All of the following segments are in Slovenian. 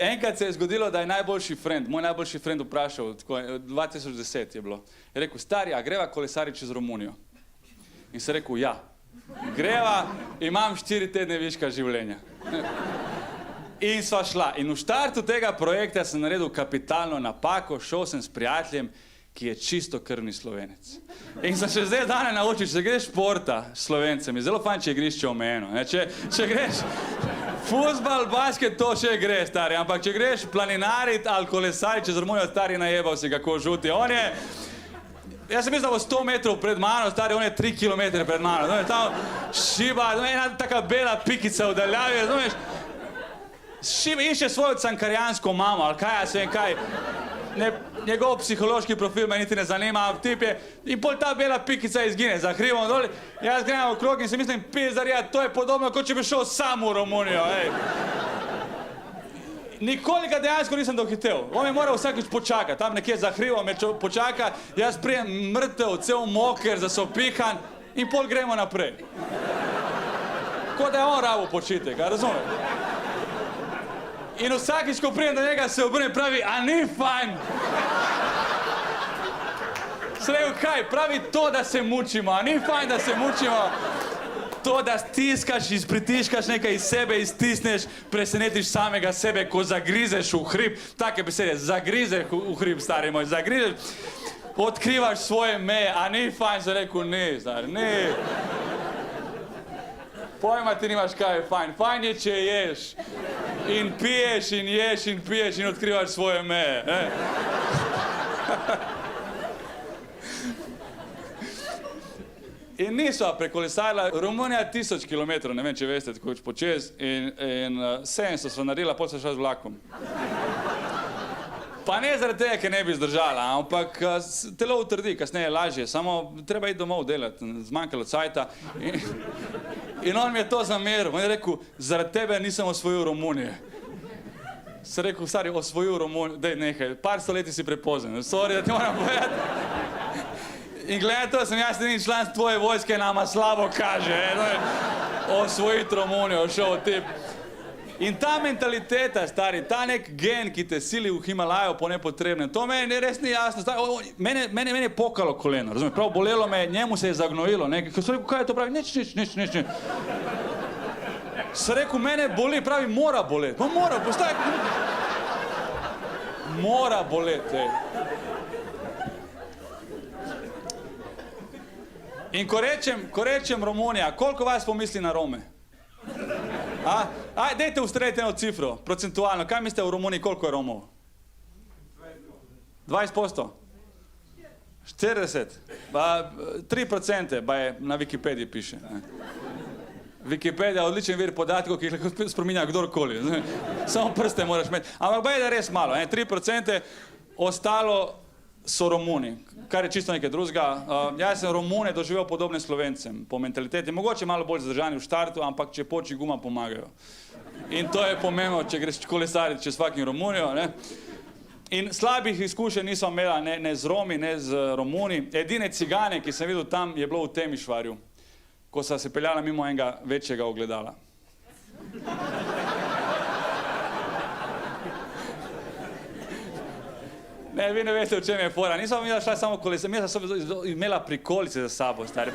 enkrat se je zgodilo, da je moj najboljši friend vprašal, 2010 je bilo, je rekel, stari, a greva kolesari čez Romunijo? In se rekel, ja, greva, imam 4 tedne viška življenja. In sva šla. In v štartu tega projekta sem naredil kapitalno napako, šel sem s prijateljem, ki je čisto krvni Slovenec. In sem še zdaj dane naučil, če greš športa s Slovencem, je zelo fajn, če je igrišče omejeno. Če greš fuzbal, basket, to še gre, stari, ampak če greš planinarit ali kolesari čez Romunijo, stari, najebal si kako žuti. On je, jaz sem mislil, da bo 100 metrov pred mano, stari, on je 3 kilometre pred mano. Tam šiba, ena taka bela pikica v daljavi, razumeš? Šiba išče svojo cankarjansko mamo, ali kaj, jaz vem kaj. Njegov psihološki profil me niti ne zanima, tip je, in pol ta bela pikica izgine za hrivom dol, jaz grem okrog in si mislim, pizdarja, to je podobno, kot če bi šel sam v Romunijo, ej. Nikoli ga dejansko nisem dohitel, on je moral vsakič počakati, tam nekje za hrivom me počaka, jaz prijem mrtev, cel moker, zasopihan in pol gremo naprej. Kot da je on rabo počitek, a razumeš? In vsakič, ko prijem do njega, se obrne pravi, a ni fajn? Se rekel, kaj? Pravi to, da se mučimo, a ni fajn, da se mučimo? To, da stiskaš, pritiškaš nekaj iz sebe, iztisneš, presenetiš samega sebe, ko zagrizeš v hrib. Take besede, zagrizeš v hrib, stari moj, zagrizeš, odkrivaš svoje meje, a ni fajn? Se rekel, ni, stari, ni. Pojma ti nimaš, kaj je fajn. Fajn je, če ješ. In piješ, in ješ, in piješ, in odkrivaš svoje meje. In nisva prekolesarila Romunija 1000 kilometrov, ne vem, če veste, tako počez, in 700 sva naredila, potem sva šla z vlakom. Pa ne zaradi tega, ker ne bi zdržala, ampak telo utrdi, kasneje je lažje, samo treba iti domov delati, zmanjkalo cajta. In on mi je to zameril, on je rekel, zaradi tebe nisem osvojil Romunije. Sem rekel, stari, osvojil Romunijo, dej nekaj, par stoletij si prepozen, sorry, da ti moram povedati. In gledaj to, sem jaz edini član tvoje vojske, nama slabo kaže, osvojiti Romunijo, šel tip. In ta mentaliteta, stari, ta nek gen, ki te sili v Himalajo po nepotrebnem, to meni res ni jasno. Mene je pokalo koleno, razumeš, prav bolelo me, njemu se je zagnojilo, nekaj. Ko sem rekel, kaj je to pravi, nič. Sem rekel, mene boli, pravi, mora boleti. Pa mora, postaje... Mora boleti, ej. In ko rečem Romunija, koliko vas pomisli na Rome? Dajte ustreliti eno cifro, procentualno. Kaj mislite v Romuniji, koliko je Romov? 20%? 40? 3% na Wikipediji piše. Wikipedija je odličen vir podatkov, ki jih lahko spreminja kdorkoli. Samo prste moraš imeti. Ampak je da res malo, 3%, ostalo so Romuni, kar je čisto nekaj drugega. Jaz sem Romune doživel podobne Slovencem, po mentaliteti. Mogoče malo bolj zadržani v štartu, ampak če poči guma, pomagajo. In to je pomembno, če greš kolesariti čez fucking Romunijo, ne. In slabih izkušenj nisem imela ne z Romi, ne z Romuni. Edine cigane, ki sem videl tam, je bilo v Temišvarju, ko sta se peljala mimo enega večjega ogledala. Ne, vi ne veste, v čem je fora. Nisem imela šla samo kolesa, sem imela prikolice za sabo, stari.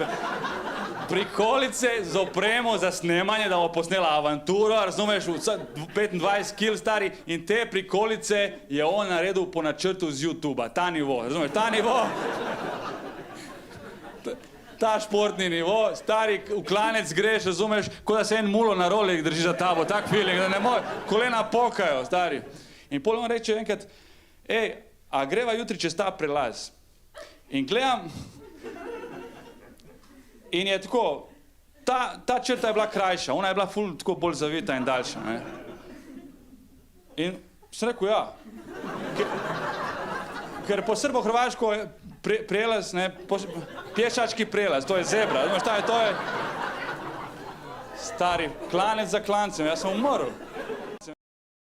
Prikolice z opremo za snemanje, da bomo posnela avanturo, razumeš, 25 kil, stari, in te prikolice je on naredil po načrtu z YouTubea. Ta nivo, razumeš, ta nivo. Ta športni nivo, stari, v klanec greš, razumeš, kot da se en mulo na rolik drži za tabo, tak feeling, da ne more, kolena pokajo, stari. In pol on reče enkrat, a greva jutri čez ta prelaz. In gledam, in je tako, ta črta je bila krajša, ona je bila ful tako bolj zavita in daljša, ne. In sem rekel, ja. Ker po srbo-hrvaško je prelaz, ne, pješački prelaz, to je zebra, to je, stari, klanec za klancem, jaz sem umrl.